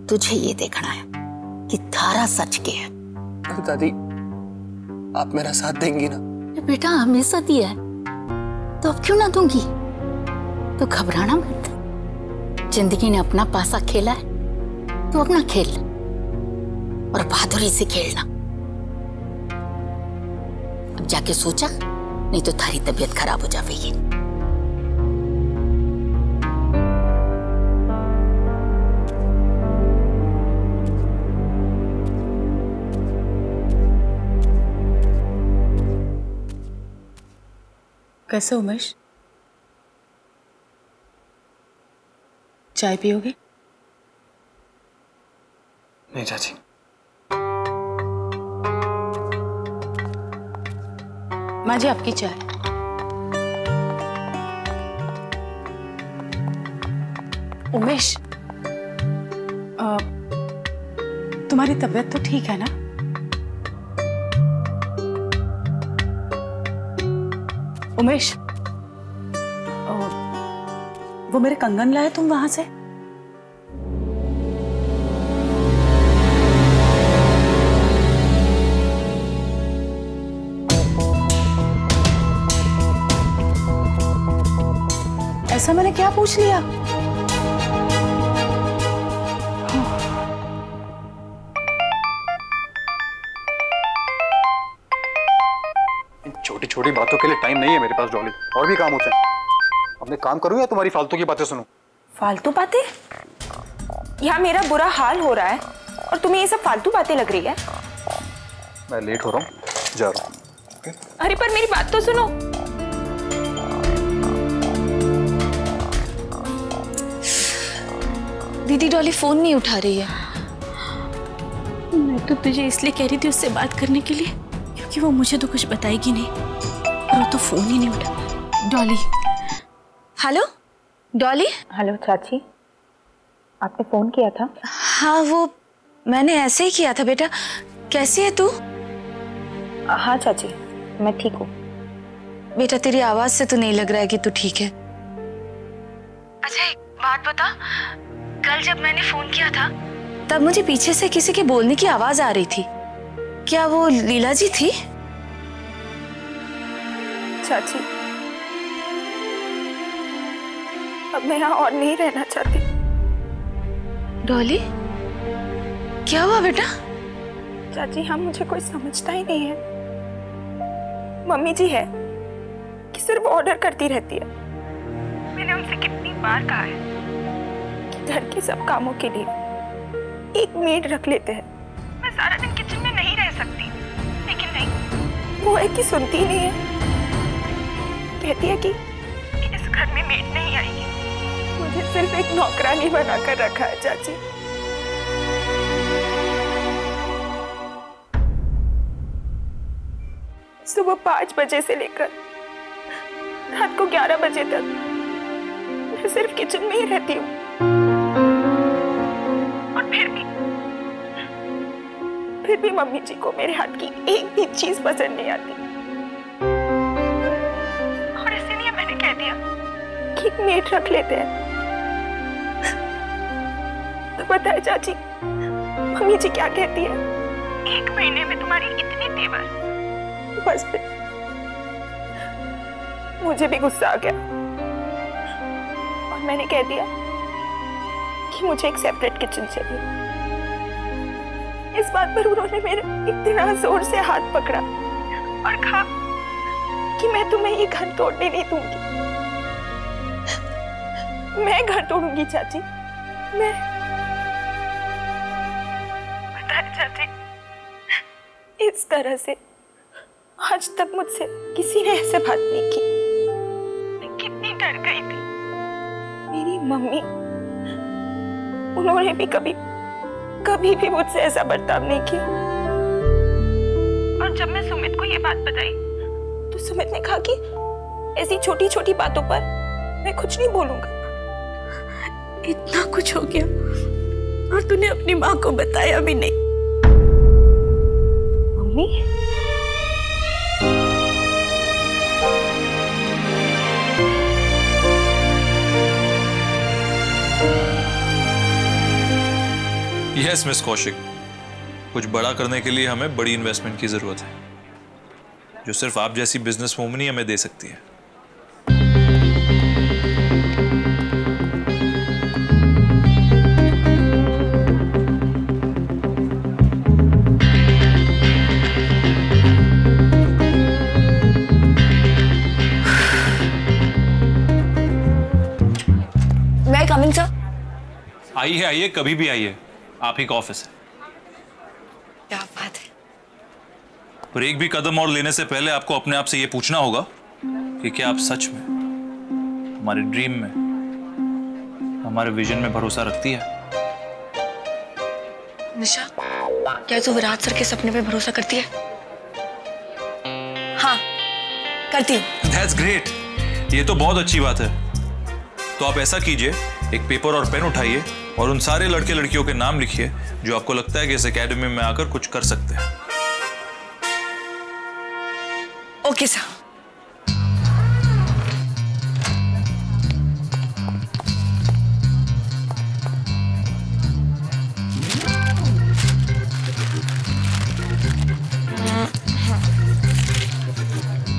तुझे ये देखना है कि धारा सच के है। दादी, आप मेरा साथ देंगी ना? बेटा हमेशा दिया है तो अब क्यों ना दूंगी। तो घबराना मत, जिंदगी ने अपना पासा खेला है तो अपना खेल और बहादुरी से खेलना। अब जाके सोचा, नहीं तो थारी तबीयत खराब हो जाएगी। कैसे उमेश, चाय पियोगे? नहीं चाची। माँ जी आपकी चाय। उमेश, तुम्हारी तबीयत तो ठीक है ना? उमेश, वो मेरे कंगन लाए तुम वहां से? ऐसा मैंने क्या पूछ लिया? छोटी छोटी बातों के लिए टाइम नहीं है मेरे पास डॉली, और भी काम होते हैं। अपने काम करूं या तुम्हारी फालतू की बातें सुनूं? फालतू बातें? यहाँ मेरा बुरा हाल हो रहा है और तुम्हें ये सब फालतू बातें लग रही है? मैं लेट हो रहा हूँ, जा रहा हूँ। अरे पर मेरी बात तो सुनो। दीदी डॉली फोन नहीं उठा रही है। मैं तो तुझे इसलिए कह रही थी उससे बात करने के लिए क्योंकि वो मुझे तो कुछ बताएगी नहीं, और वो तो फोन ही नहीं उठा। डॉली। हेलो डॉली। हेलो चाची, आपने फोन किया था? हाँ वो मैंने ऐसे ही किया था बेटा। कैसी है तू? हाँ चाची, मैं ठीक हूँ। बेटा तेरी आवाज से तो नहीं लग रहा है कि तू ठीक है। अच्छा एक बात बता, कल जब मैंने फोन किया था तब मुझे पीछे से किसी के बोलने की आवाज आ रही थी, क्या वो लीला जी थी? चाची अब मैं यहाँ और नहीं रहना चाहती। डॉली क्या हुआ बेटा? चाची हाँ, मुझे कोई समझता ही नहीं है। मम्मी जी है कि सिर्फ ऑर्डर करती रहती है। मैंने उनसे कितनी बार कहा है कि घर के सब कामों के लिए एक मेड रख लेते हैं। मैं सारा दिन किचन में नहीं रह सकती, लेकिन नहीं, वो है कि सुनती नहीं है। कहती है कि इस घर में मेड नहीं आएगी। मुझे सिर्फ एक नौकरानी बनाकर रखा है चाची। सुबह 5 बजे से लेकर रात को 11 बजे तक मैं सिर्फ किचन में ही रहती हूँ, और फिर भी मम्मी जी को मेरे हाथ की एक भी चीज पसंद नहीं आती। और इसीलिए मैंने कह दिया कि एक मेड रख लेते हैं। तो बताए चाची, मम्मी जी क्या कहती है? 1 महीने में तुम्हारी इतनी तेवर। बस फिर मुझे भी गुस्सा आ गया और मैंने कह दिया कि मुझे एक सेपरेट किचन चाहिए। इस बात पर उन्होंने मेरे इतना जोर से हाथ पकड़ा और कहा कि मैं तुम्हें ये घर तोड़ने नहीं दूंगी। मैं घर तोड़ूंगी चाची, मैं। बताए चाची, इस तरह से आज तक मुझसे किसी ने ऐसे बात नहीं की। मैं कितनी डर गई थी। मेरी मम्मी, उन्होंने भी कभी भी मुझसे ऐसा बर्ताव नहीं किया। और जब मैं सुमित को ये बात बताई तो सुमित ने कहा कि ऐसी छोटी छोटी बातों पर मैं कुछ नहीं बोलूंगा। इतना कुछ हो गया और तूने अपनी माँ को बताया भी नहीं। मम्मी यस मिस कौशिक, कुछ बड़ा करने के लिए हमें बड़ी इन्वेस्टमेंट की जरूरत है, जो सिर्फ आप जैसी बिजनेस वूमन ही हमें दे सकती है। मैं कमिंग सर? आइए आइए, कभी भी आइए, आप ही का ऑफिस है। क्या बात है। पर एक भी कदम और लेने से पहले आपको अपने आप से ये पूछना होगा कि क्या आप सच में हमारे ड्रीम में, हमारे विजन में भरोसा रखती है? निशा, क्या तू विराट सर के सपने पे भरोसा करती है? हाँ, करती हूँ। That's great, ये तो बहुत अच्छी बात है। तो आप ऐसा कीजिए, एक पेपर और पेन उठाइए और उन सारे लड़के लड़कियों के नाम लिखिए जो आपको लगता है कि इस एकेडमी में आकर कुछ कर सकते हैं। Okay sir.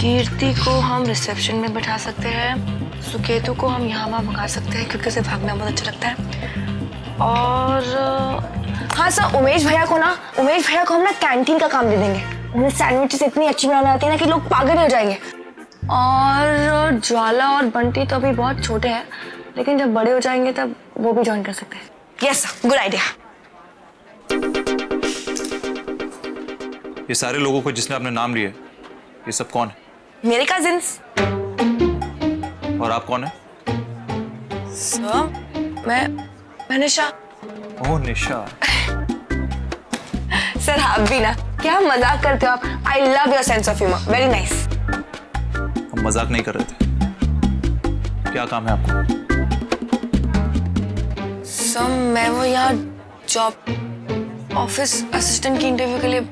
कीर्ति को हम रिसेप्शन में बैठा सकते हैं, सुकेतु को हम यहाँ वहाँ भगा सकते हैं क्योंकि उसे भागना बहुत अच्छा लगता है। और हाँ सर, उमेश भैया को हम ना कैंटीन का काम दे देंगे। उन्हें सैंडविचेस इतनी अच्छी बनाना आती है ना कि लोग पागल हो जाएंगे। और ज्वाला और बंटी तो अभी बहुत छोटे हैं, लेकिन जब बड़े हो जाएंगे तब वो भी ज्वाइन कर सकते हैं। Yes sir, good idea. ये सारे लोगों को जिसने अपने नाम लिए, ये सब कौन है? मेरे कजिन्स। और आप कौन है? सर, मैं निशा। ओह निशा। सर आप भी ना, क्या मजाक करते हो आप। I love your sense of humour, very nice. हम मजाक नहीं कर रहे थे। क्या काम है आपको? सर मैं वो यहाँ जॉब ऑफिस असिस्टेंट की इंटरव्यू के लिए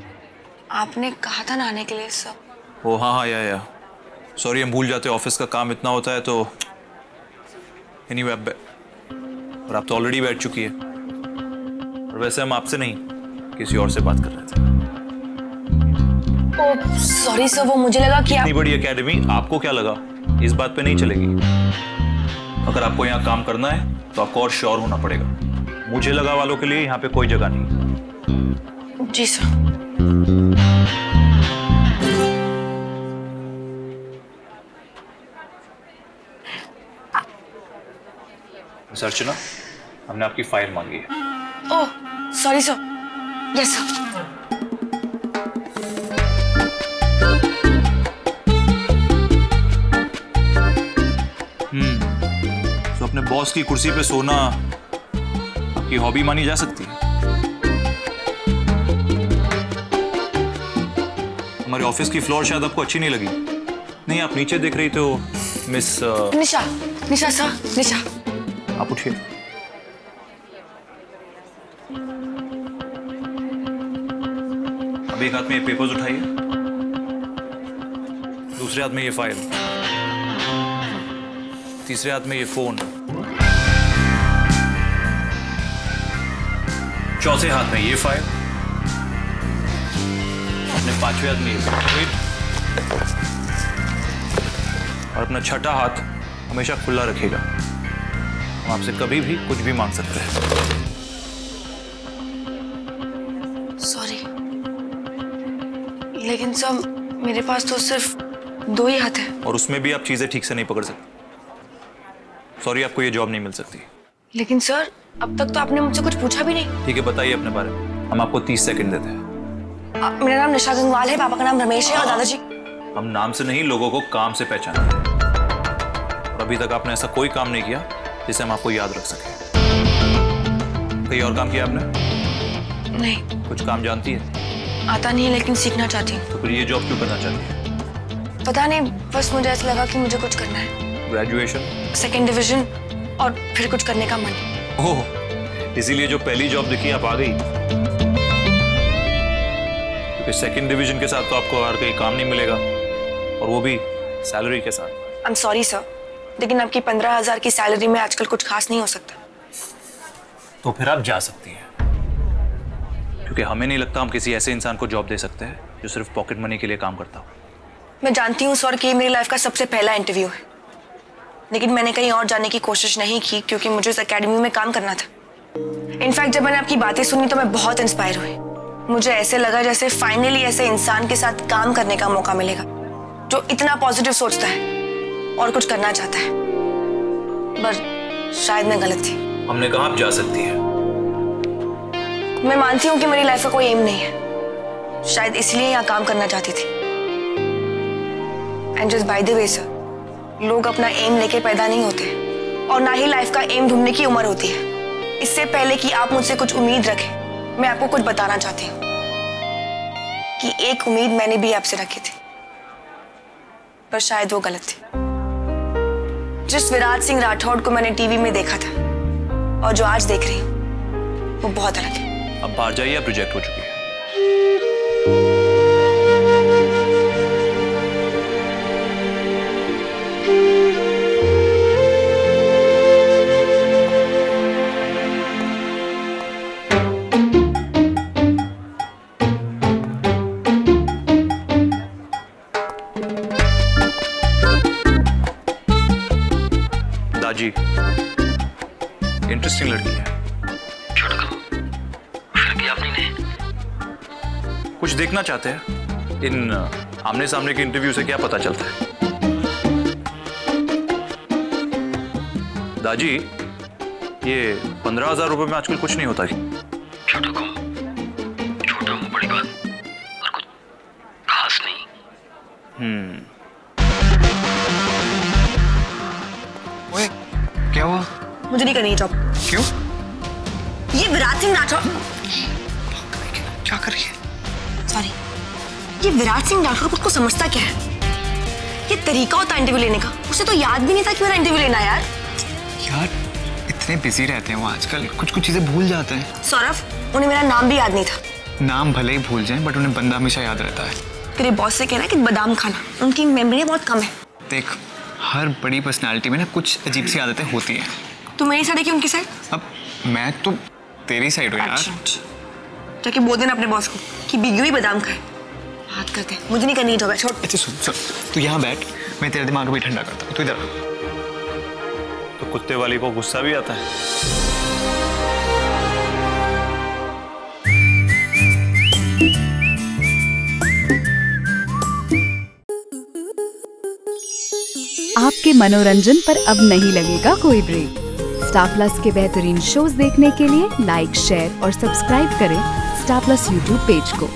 आपने कहा था ना आने के लिए सर। ओ हाँ हाँ, या सॉरी, हम भूल जाते, ऑफिस का काम इतना होता है। तो एनीवे, और आप तो ऑलरेडी बैठ चुकी है। और वैसे हम आपसे नहीं, किसी और से बात कर रहे थे। ओह सॉरी सर, वो मुझे लगा कि इतनी बड़ी एकेडमी, आपको क्या लगा इस बात पे नहीं चलेगी। अगर आपको यहाँ काम करना है तो आपको और श्योर होना पड़ेगा। मुझे लगा वालों के लिए यहाँ पे कोई जगह नहीं। जी सर। अर्चना, हमने आपकी फाइल मांगी है। Oh sorry sir. Yes sir. तो अपने बॉस की कुर्सी पे सोना आपकी हॉबी मानी जा सकती है? हमारे ऑफिस की फ्लोर शायद आपको अच्छी नहीं लगी। नहीं, आप नीचे देख रही तो मिस निशा। निशा सर, निशा। आप उठिए। अब एक हाथ में ये पेपर्स उठाइए, दूसरे हाथ में ये फाइल, तीसरे हाथ में ये फोन, चौथे हाथ में ये फाइल, अपने पांचवें हाथ में ये वेट, और अपना छठा हाथ हमेशा खुला रखिएगा। हम आपसे कभी भी कुछ भी मांग सकते हैं। सॉरी, लेकिन सर मेरे पास तो सिर्फ 2 ही हाथ है। और उसमें भी आप चीजें ठीक से नहीं पकड़ सकते। सॉरी, आपको ये जॉब नहीं मिल सकती। लेकिन सर अब तक तो आपने मुझसे कुछ पूछा भी नहीं। ठीक है, बताइए अपने बारे में। हम आपको 30 सेकंड देते हैं। मेरा नाम निशा गंगवाल है, पापा का नाम रमेश है और दादाजी। हम नाम से नहीं, लोगों को काम से पहचानते हैं। और अभी तक आपने ऐसा कोई काम नहीं किया जिसे हम आपको याद रख सके। कहीं और काम किया आपने? नहीं। कुछ काम जानती है? आता नहीं है, लेकिन सीखना चाहती हूँ। तो फिर ये जॉब क्यों करना चाहती है? पता नहीं, बस मुझे ऐसा लगा कि मुझे कुछ करना है। ग्रेजुएशन, 2nd डिवीजन और फिर कुछ करने का मन। ओह, इसीलिए जो पहली जॉब दिखी आप आ गई। क्योंकि 2nd डिवीजन के साथ तो आपको और कहीं काम नहीं मिलेगा, और वो भी सैलरी के साथ। आई एम सॉरी सर, लेकिन आपकी 15,000 की सैलरी में आजकल कुछ खास नहीं हो सकता। तो फिर आप जा सकती हैं। क्योंकि हमें नहीं लगता हम किसी ऐसे इंसान को जॉब दे सकते हैं जो सिर्फ पॉकेट मनी के लिए काम करता हो। मैं जानती हूँ सर कि मेरी लाइफ का सबसे पहला इंटरव्यू है, लेकिन मैंने कहीं और जाने की कोशिश नहीं की क्योंकि मुझे इस एकेडमी में काम करना था। इनफैक्ट जब मैंने आपकी बातें सुनी तो मैं बहुत इंस्पायर हुई। मुझे ऐसे लगा जैसे फाइनली ऐसे इंसान के साथ काम करने का मौका मिलेगा जो इतना पॉजिटिव सोचता है और कुछ करना चाहता है। पर शायद मैं गलत थी। हमने कहा आप जा सकती है। मैं मानती हूँ कि मेरी लाइफ का कोई एम नहीं है, शायद इसलिए यहाँ काम करना चाहती थी। And just by the way sir, लोग अपना एम लेके पैदा नहीं होते और ना ही लाइफ का एम ढूंढने की उम्र होती है। इससे पहले कि आप मुझसे कुछ उम्मीद रखें, मैं आपको कुछ बताना चाहती हूँ कि एक उम्मीद मैंने भी आपसे रखी थी, पर शायद वो गलत थी। जिस विराट सिंह राठौड़ को मैंने टीवी में देखा था और जो आज देख रही हूँ वो बहुत अलग है। अब बाहर जाइए, अब रिजेक्ट हो चुकी है। दाजी इंटरेस्टिंग लड़की है। कुछ देखना चाहते हैं। इन आमने सामने के इंटरव्यू से क्या पता चलता है? दाजी ये 15,000 रुपए में आजकल कुछ नहीं होता। छोटा को छोटा हूँ, बड़ी बात और कुछ खास नहीं। ओए, क्या हुआ? मुझे नहीं करनी है जॉब। क्यों? ये विराट सिंह राठौड़ क्या कर रही है? सॉरी, ये विराट सिंह राठौड़ खुद को समझता क्या है? ये तरीका होता है इंटरव्यू लेने का। उसे तो याद भी नहीं था कि मेरा इंटरव्यू लेना है यार। यार इतने बिजी रहते हैं वो आजकल, कुछ कुछ चीजें भूल जाते हैं। सौरभ, उन्हें मेरा नाम भी याद नहीं था। नाम भले ही भूल जाएं बट उन्हें बंदा हमेशा याद रहता है। तेरे बॉस से कहना कि बादाम खाना, उनकी मेमोरी बहुत कम है। देख, हर बड़ी पर्सनालिटी में ना कुछ अजीब सी आदतें होती हैं। तू मेरी साइड है कि उनकी साइड? अब मैं तो तेरी साइड हूँ यार। जाके बोल देना अपने बॉस को कि भीगी हुई बादाम खाए। बात करते हैं, मुझे नहीं करनी है जॉब। छोड़। अच्छा सुन, तू यहाँ बैठ, मैं तेरे दिमाग को भी ठंडा करता हूँ। तू इधर आ। तो कुत्ते वाली को गुस्सा भी आता है। आपके मनोरंजन पर अब नहीं लगेगा कोई ब्रेक। स्टार प्लस के बेहतरीन शोज देखने के लिए लाइक, शेयर और सब्सक्राइब करें स्टार प्लस यूट्यूब पेज को।